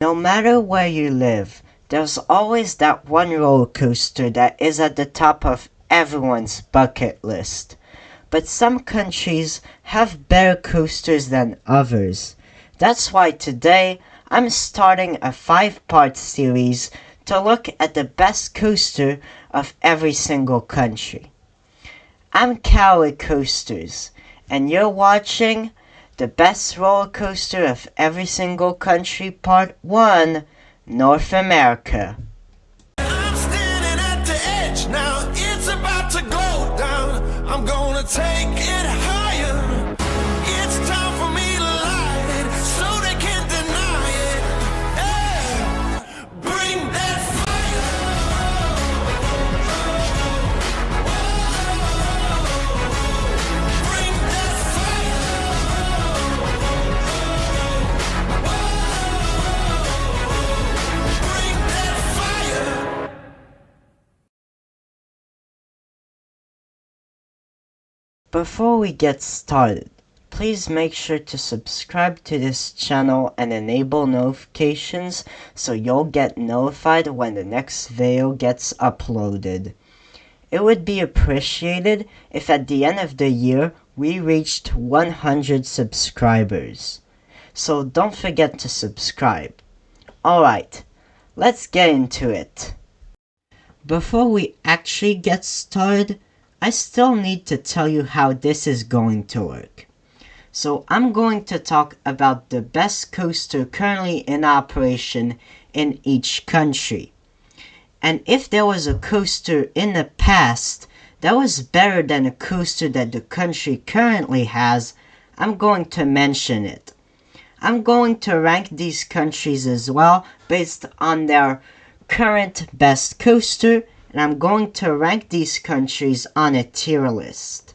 No matter where you live, there's always that one roller coaster that is at the top of everyone's bucket list. But some countries have better coasters than others. That's why today I'm starting a 5-part series to look at the best coaster of every single country. I'm Cali Coasters, and you're watching the best roller coaster of every single country, Part 1, North America. I'm standing at the edge now, it's about to go down. I'm gonna take it higher. It's time for me to light it so they can't deny it. Yeah. Bring that fire. Bring that fire. Bring that fire. Before we get started, please make sure to subscribe to this channel and enable notifications so you'll get notified when the next video gets uploaded. It would be appreciated if at the end of the year we reached 100 subscribers. So don't forget to subscribe. Alright, let's get into it. Before we actually get started, I still need to tell you how this is going to work. So I'm going to talk about the best coaster currently in operation in each country. And if there was a coaster in the past that was better than a coaster that the country currently has, I'm going to mention it. I'm going to rank these countries as well based on their current best coaster, and I'm going to rank these countries on a tier list.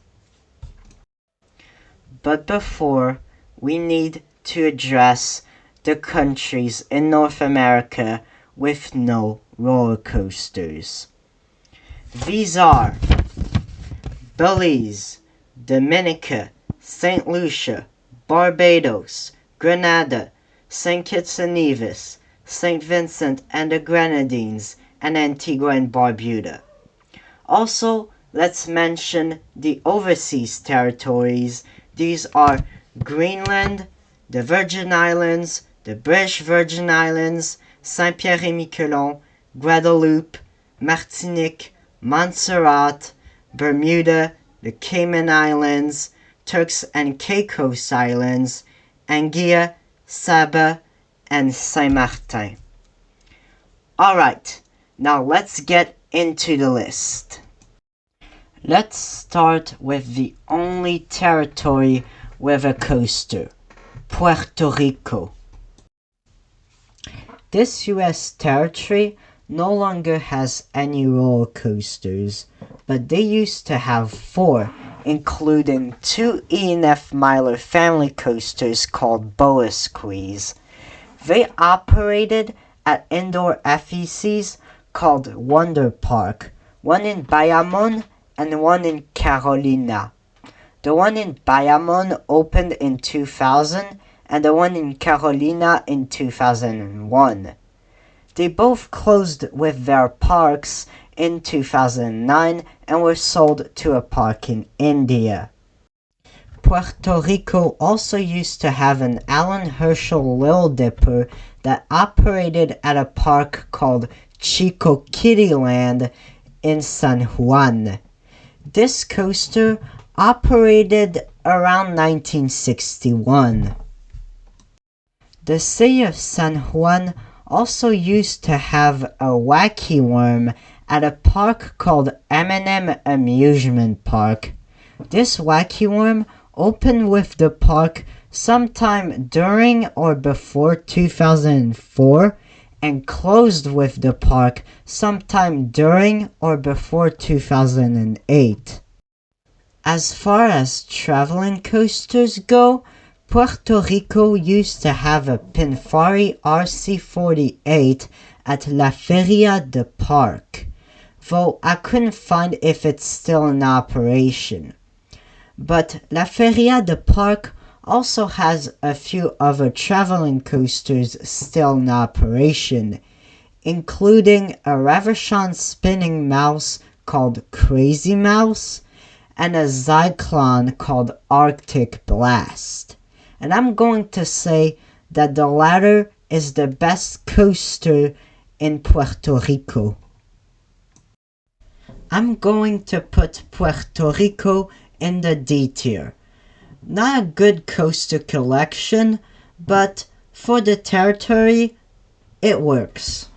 But before, we need to address the countries in North America with no roller coasters. These are Belize, Dominica, St. Lucia, Barbados, Grenada, St. Kitts and Nevis, St. Vincent and the Grenadines, and Antigua and Barbuda. Also, let's mention the overseas territories. These are Greenland, the Virgin Islands, the British Virgin Islands, Saint-Pierre-et-Miquelon, Guadeloupe, Martinique, Montserrat, Bermuda, the Cayman Islands, Turks and Caicos Islands, Anguilla, Saba, and Saint-Martin. Alright, now let's get into the list. Let's start with the only territory with a coaster, Puerto Rico. This US territory no longer has any roller coasters, but they used to have 4, including 2 E&F Miler family coasters called Boa Squeeze. They operated at indoor FECs called Wonder Park, one in Bayamon and one in Carolina. The one in Bayamon opened in 2000 and the one in Carolina in 2001. They both closed with their parks in 2009 and were sold to a park in India. Puerto Rico also used to have an Alan Herschel Little Dipper that operated at a park called Chico Kitty Land in San Juan. This coaster operated around 1961. The city of San Juan also used to have a wacky worm at a park called M&M Amusement Park. This wacky worm opened with the park sometime during or before 2004 and closed with the park sometime during or before 2008. As far as traveling coasters go, Puerto Rico used to have a Pinfari RC48 at La Feria de Parque, though I couldn't find if it's still in operation. But La Feria de Parque also has a few other traveling coasters still in operation, including a Ravishon spinning mouse called Crazy Mouse and a Cyclone called Arctic Blast. And I'm going to say that the latter is the best coaster in Puerto Rico. I'm going to put Puerto Rico in the D tier. Not a good coaster collection, but for the territory, it works.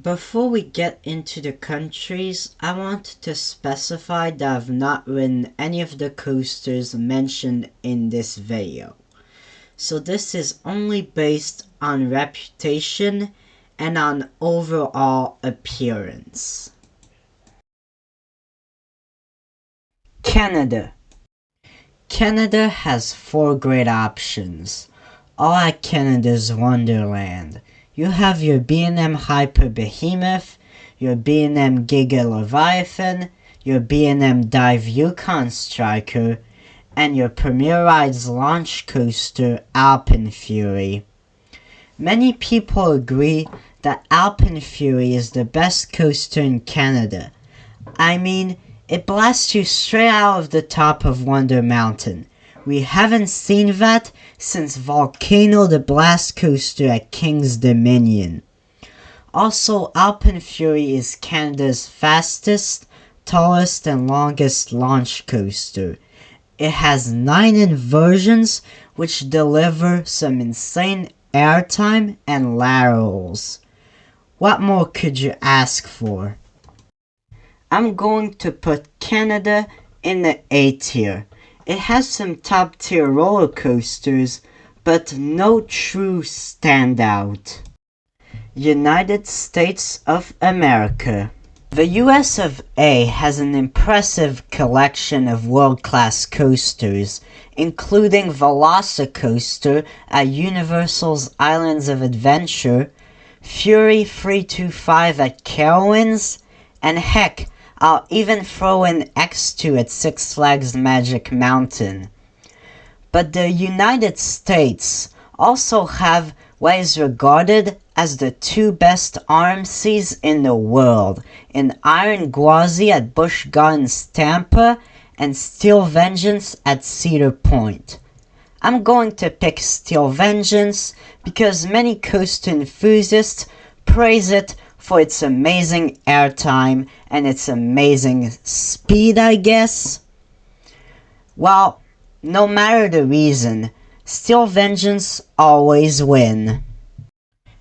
Before we get into the countries, I want to specify that I've not ridden any of the coasters mentioned in this video. So this is only based on reputation and on overall appearance. Canada. Canada has 4 great options, all at Canada's Wonderland. You have your B&M Hyper Behemoth, your B&M Giga Leviathan, your B&M Dive Yukon Striker, and your Premier Rides launch coaster Alpine Fury. Many people agree that Alpine Fury is the best coaster in Canada. I mean, it blasts you straight out of the top of Wonder Mountain. We haven't seen that since Volcano the Blast Coaster at King's Dominion. Also, Alpine Fury is Canada's fastest, tallest, and longest launch coaster. It has 9 inversions which deliver some insane airtime and laterals. What more could you ask for? I'm going to put Canada in the A tier. It has some top tier roller coasters, but no true standout. United States of America. The US of A has an impressive collection of world-class coasters, including Velocicoaster at Universal's Islands of Adventure, Fury 325 at Carowinds, and heck, I'll even throw in X2 at Six Flags Magic Mountain. But the United States also have what is regarded as the 2 best RMCs in the world, in Iron Gwazi at Busch Gardens Tampa and Steel Vengeance at Cedar Point. I'm going to pick Steel Vengeance because many coaster enthusiasts praise it for its amazing airtime and its amazing speed, I guess. Well, no matter the reason, Steel Vengeance always win.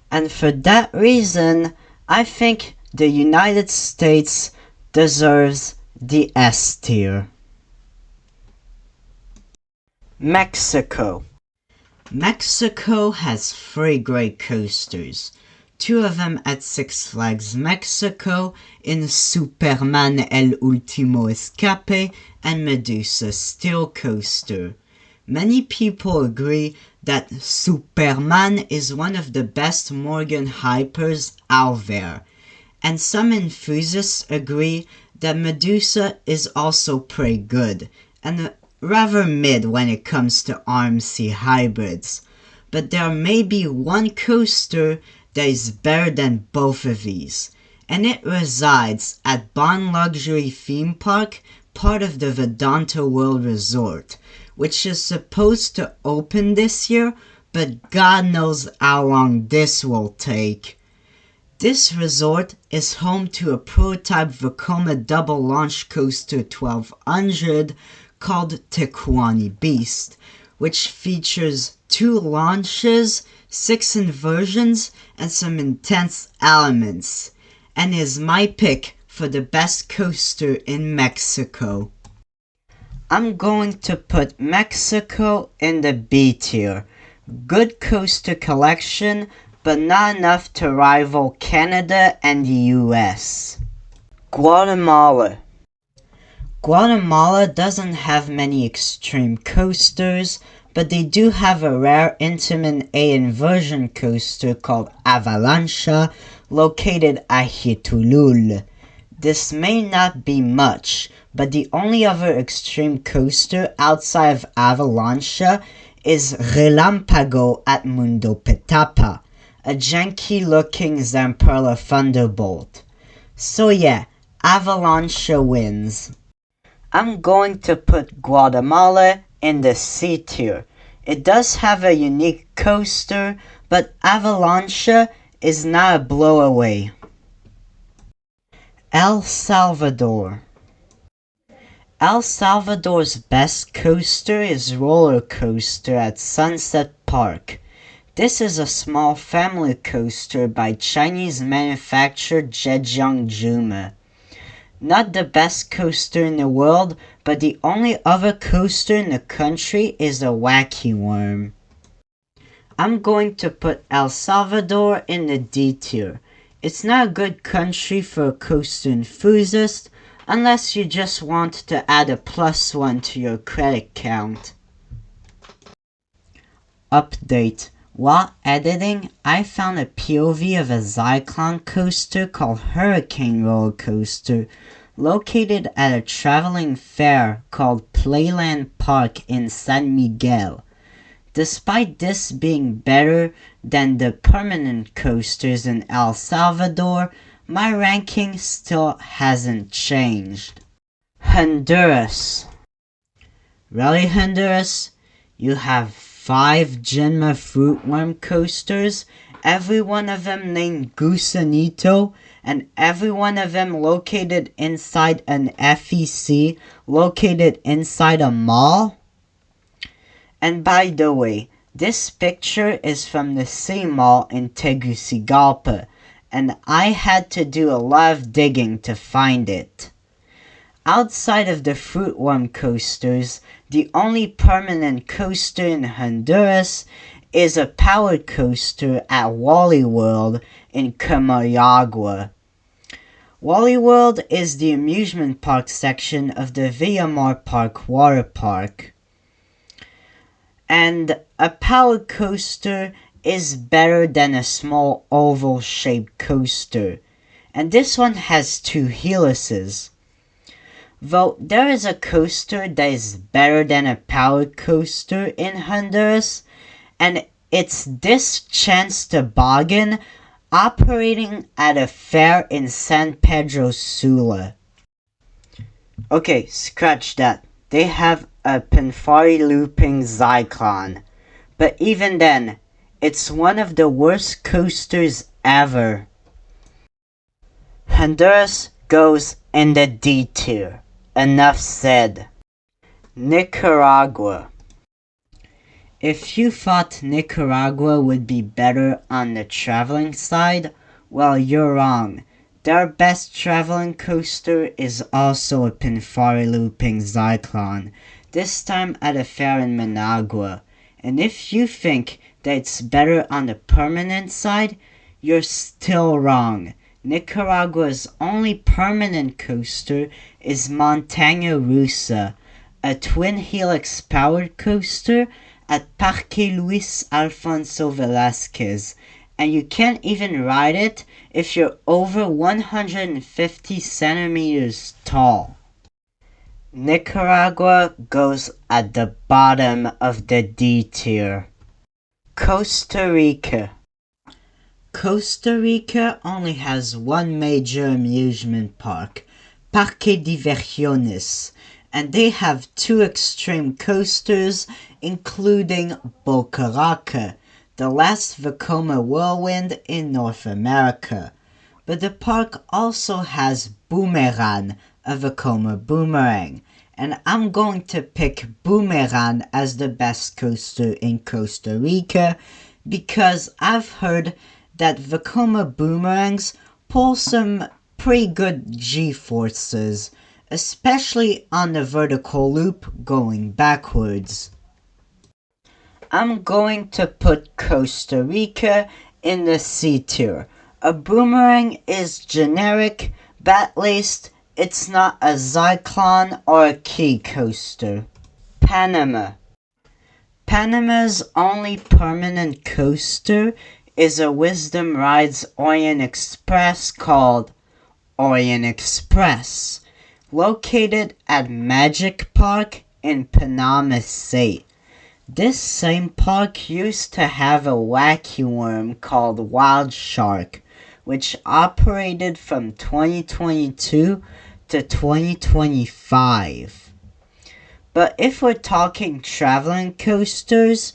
And for that reason, I think the United States deserves the S tier. Mexico. Mexico has 3 great coasters. 2 of them at Six Flags Mexico in Superman El Último Escape and Medusa Steel Coaster. Many people agree that Superman is one of the best Morgan Hypers out there, and some enthusiasts agree that Medusa is also pretty good, and rather mid when it comes to RMC hybrids. But there may be one coaster that is better than both of these, and it resides at Bon Luxury Theme Park, part of the Vedanta World Resort, which is supposed to open this year, but God knows how long this will take. This resort is home to a prototype Vekoma double launch coaster 1200 called Tecuani Beast, which features 2 launches, 6 inversions, and some intense elements, and is my pick for the best coaster in Mexico. I'm going to put Mexico in the B tier. Good coaster collection, but not enough to rival Canada and the US. Guatemala. Guatemala doesn't have many extreme coasters, but they do have a rare Intamin A inversion coaster called Avalancha, located at Hitulul. This may not be much, but the only other extreme coaster outside of Avalancha is Relampago at Mundo Petapa, a janky-looking Zamperla Thunderbolt. So yeah, Avalancha wins. I'm going to put Guatemala in the C tier. It does have a unique coaster, but Avalancha is not a blowaway. El Salvador. El Salvador's best coaster is Roller Coaster at Sunset Park. This is a small family coaster by Chinese manufacturer Zhejiang Juma. Not the best coaster in the world, but the only other coaster in the country is a Wacky Worm. I'm going to put El Salvador in the D tier. It's not a good country for a coaster enthusiast unless you just want to add a +1 to your credit count. Update. While editing, I found a POV of a Zyklon coaster called Hurricane Roller Coaster, located at a traveling fair called Playland Park in San Miguel. Despite this being better than the permanent coasters in El Salvador, my ranking still hasn't changed. Honduras. Really, Honduras? You have 5 Jinma Fruitworm coasters, every one of them named Gusanito, and every one of them located inside an FEC, located inside a mall? And by the way, this picture is from the same mall in Tegucigalpa, and I had to do a lot of digging to find it. Outside of the Fruitworm coasters, the only permanent coaster in Honduras is a powered coaster at Wally World in Camayagua. Wally World is the amusement park section of the Villamar Park water park. And a powered coaster is better than a small oval-shaped coaster. And this one has 2 helices. Though there is a coaster that is better than a powered coaster in Honduras, and it's this Chance Toboggan operating at a fair in San Pedro Sula. Okay, scratch that. They have a Pinfari looping Zyklon, but even then, it's one of the worst coasters ever. Honduras goes in the D tier. Enough said. Nicaragua. If you thought Nicaragua would be better on the traveling side, well, you're wrong. Their best traveling coaster is also a Pinfari looping Zyklon, this time at a fair in Managua. And if you think that it's better on the permanent side, you're still wrong. Nicaragua's only permanent coaster is Montaña Rusa, a twin helix powered coaster at Parque Luis Alfonso Velázquez, and you can't even ride it if you're over 150 centimeters tall. Nicaragua goes at the bottom of the D tier. Costa Rica. Costa Rica only has one major amusement park, Parque Diversiones, and they have 2 extreme coasters, including Boca Raca, the last Vekoma whirlwind in North America. But the park also has Boomerang, a Vekoma boomerang, and I'm going to pick Boomerang as the best coaster in Costa Rica because I've heard that Vekoma boomerangs pull some pretty good G-forces, especially on the vertical loop going backwards. I'm going to put Costa Rica in the C tier. A boomerang is generic, bat-laced, it's not a Zyklon or a key coaster. Panama. Panama's only permanent coaster is a Wisdom Rides Orient Express called Orient Express, located at Magic Park in Panama State. This same park used to have a wacky worm called Wild Shark, which operated from 2022 to 2025. But if we're talking traveling coasters,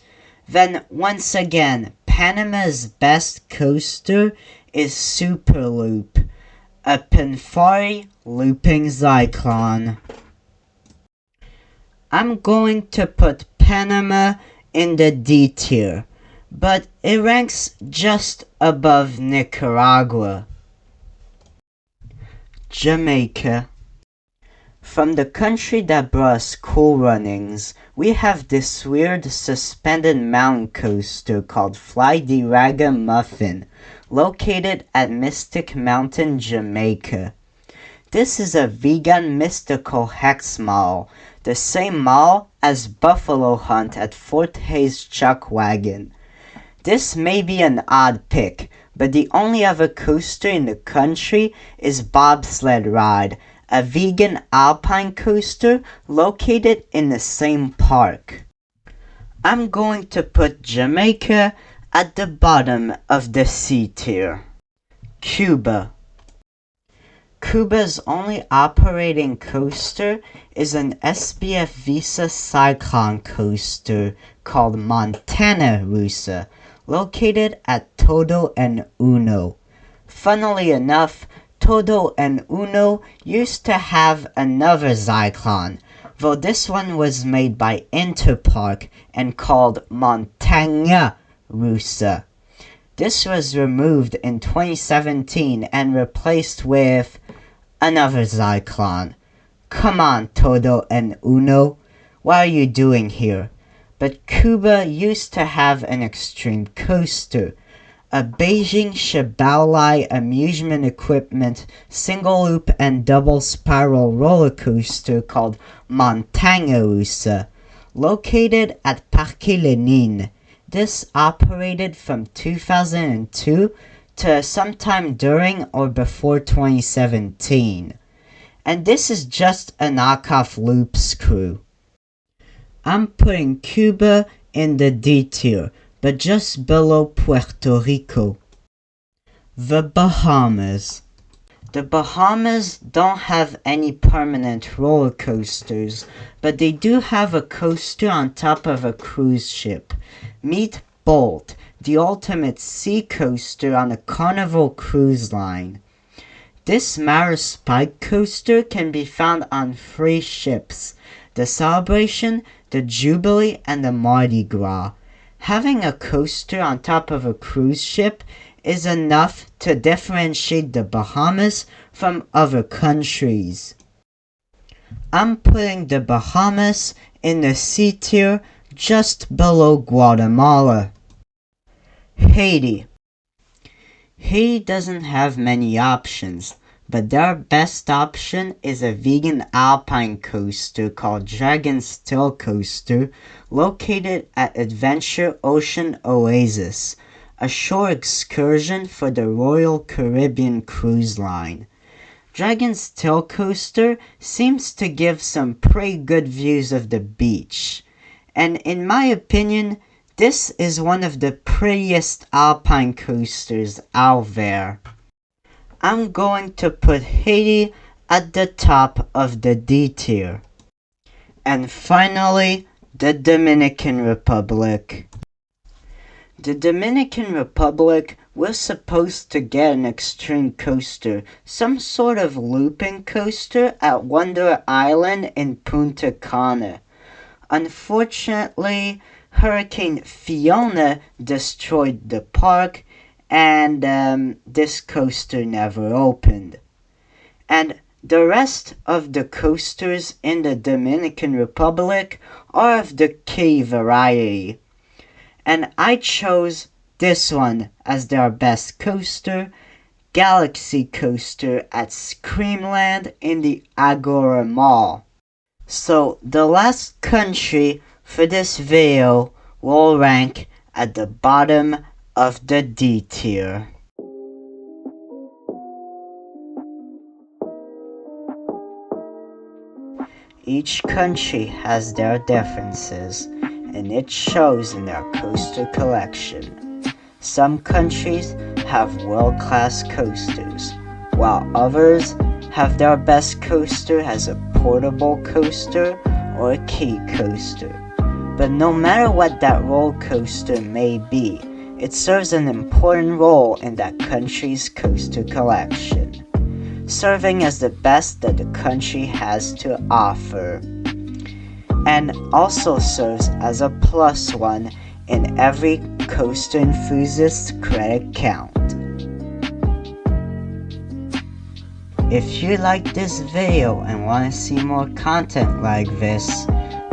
then once again, Panama's best coaster is Superloop, a Pinfari looping cyclone. I'm going to put Panama in the D tier, but it ranks just above Nicaragua. Jamaica. From the country that brought us Cool Runnings, we have this weird suspended mountain coaster called Fly de Ragamuffin, located at Mystic Mountain, Jamaica. This is a vegan mystical hex mall, the same mall as Buffalo Hunt at Fort Hays Chuckwagon. This may be an odd pick, but the only other coaster in the country is Bobsled Ride, a vegan alpine coaster located in the same park. I'm going to put Jamaica at the bottom of the C tier. Cuba. Cuba's only operating coaster is an SBF Visa Cyclone coaster called Montana Rusa, located at Todo and Uno. Funnily enough, Todo and Uno used to have another Cyclone, though this one was made by Interpark and called Montana Rusa. This was removed in 2017 and replaced with another Cyclone. Come on, Todo and Uno, what are you doing here? But Cuba used to have an extreme coaster, a Beijing Shibaolai amusement equipment single loop and double spiral roller coaster called Montaña Rusa, located at Parque Lenin. This operated from 2002 to sometime during or before 2017. And this is just a knockoff loop screw. I'm putting Cuba in the D tier, but just below Puerto Rico. The Bahamas. The Bahamas don't have any permanent roller coasters, but they do have a coaster on top of a cruise ship. Meet Bolt, the ultimate sea coaster on a Carnival cruise line. This Mara Spike coaster can be found on 3 ships, the Celebration, the Jubilee, and the Mardi Gras. Having a coaster on top of a cruise ship is enough to differentiate the Bahamas from other countries. I'm putting the Bahamas in the C tier just below Guatemala. Haiti. Haiti doesn't have many options, but their best option is a vegan alpine coaster called Dragon Still Coaster, located at Adventure Ocean Oasis, a shore excursion for the Royal Caribbean Cruise Line. Dragon Still Coaster seems to give some pretty good views of the beach, and in my opinion, this is one of the prettiest alpine coasters out there. I'm going to put Haiti at the top of the D tier. And finally, the Dominican Republic. The Dominican Republic was supposed to get an extreme coaster, some sort of looping coaster at Wonder Island in Punta Cana. Unfortunately, Hurricane Fiona destroyed the park, and this coaster never opened. And the rest of the coasters in the Dominican Republic are of the K variety. And I chose this one as their best coaster, Galaxy Coaster at Screamland in the Agora Mall. So the last country for this video will rank at the bottom of the D tier. Each country has their differences, and it shows in their coaster collection. Some countries have world-class coasters, while others have their best coaster as a portable coaster or a key coaster. But no matter what that roller coaster may be, it serves an important role in that country's coaster collection, serving as the best that the country has to offer, and also serves as a plus one in every coaster enthusiast's credit count. If you like this video and want to see more content like this,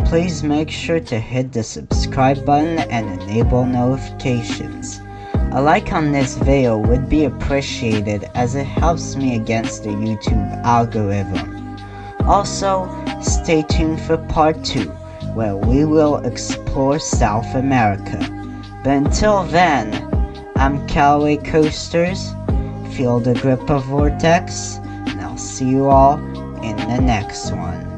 please make sure to hit the subscribe button and enable notifications. A like on this video would be appreciated as it helps me against the YouTube algorithm. Also, stay tuned for part 2, where we will explore South America. But until then, I'm Callaway Coasters, feel the grip of Vortex, and I'll see you all in the next one.